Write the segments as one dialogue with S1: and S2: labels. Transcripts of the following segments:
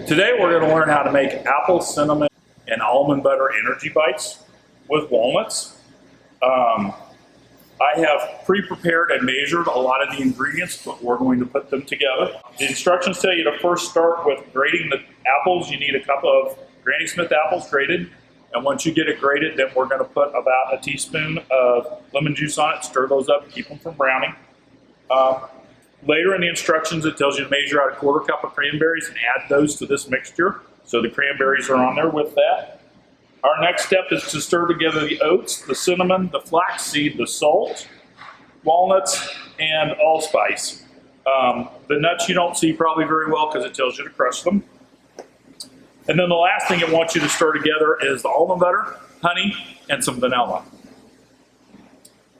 S1: Today we're going to learn how to make apple, cinnamon, and almond butter energy bites with walnuts. I have pre-prepared and measured a lot of the ingredients, but we're going to put them together. The instructions tell you to first start with grating the apples. You need a cup of Granny Smith apples grated. And once you get it grated, then we're going to put about a teaspoon of lemon juice on it, stir those up, keep them from browning. Later in the instructions, it tells you to measure out a quarter cup of cranberries and add those to this mixture. So the cranberries are on there with that. Our next step is to stir together the oats, the cinnamon, the flaxseed, the salt, walnuts, and allspice. The nuts you don't see probably very well because it tells you to crush them. And then the last thing it wants you to stir together is the almond butter, honey, and some vanilla.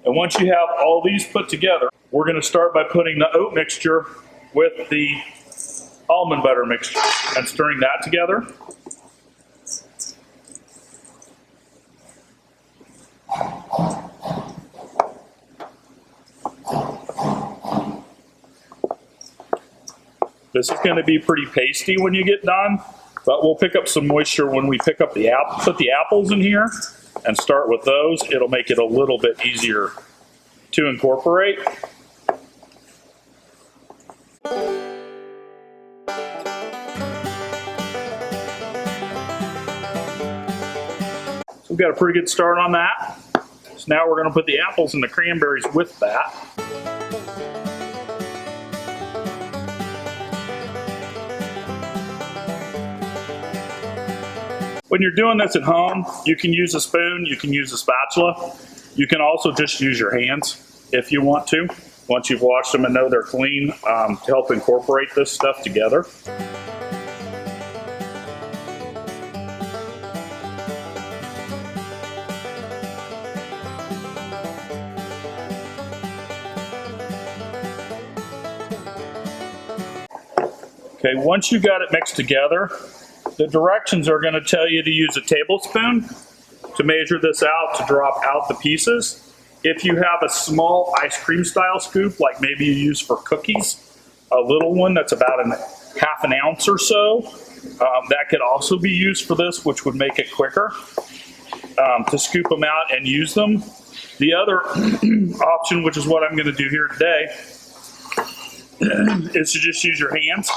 S1: And once you have all these put together, we're going to start by putting the oat mixture with the almond butter mixture and stirring that together. This is going to be pretty pasty when you get done, but we'll pick up some moisture when we pick up the apple. Put the apples in here and start with those. It'll make it a little bit easier to incorporate. So we've got a pretty good start on that. So now we're going to put the apples and the cranberries with that. When you're doing this at home, you can use a spoon, you can use a spatula. You can also just use your hands if you want to, once you've washed them and know they're clean, to help incorporate this stuff together. Okay, once you got it mixed together, the directions are going to tell you to use a tablespoon to measure this out, to drop out the pieces. If you have a small ice cream style scoop, like maybe you use for cookies, a little one that's about half an ounce or so, that could also be used for this, which would make it quicker to scoop them out and use them. The other option, which is what I'm going to do here today, is to just use your hands.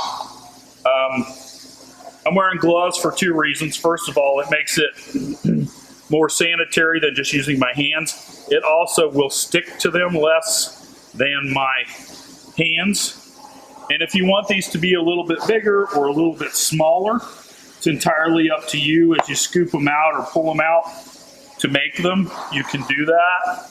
S1: I'm wearing gloves for two reasons. First of all, it makes it more sanitary than just using my hands. It also will stick to them less than my hands. And if you want these to be a little bit bigger or a little bit smaller, it's entirely up to you as you scoop them out or pull them out to make them. You can do that.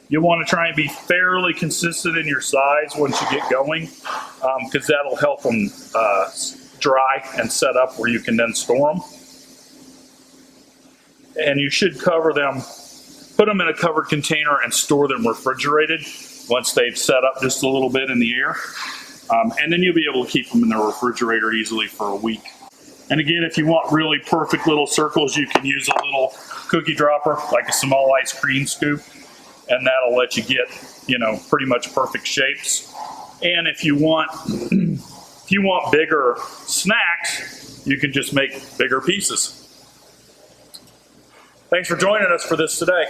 S1: You want to try and be fairly consistent in your size once you get going, because that'll help them dry and set up where you can then store them. And you should cover them, put them in a covered container and store them refrigerated once they've set up just a little bit in the air. And then you'll be able to keep them in the refrigerator easily for a week. And again, if you want really perfect little circles, you can use a little cookie dropper, like a small ice cream scoop. And that'll let you get, pretty much perfect shapes. And if you want bigger snacks, you can just make bigger pieces. Thanks for joining us for this today.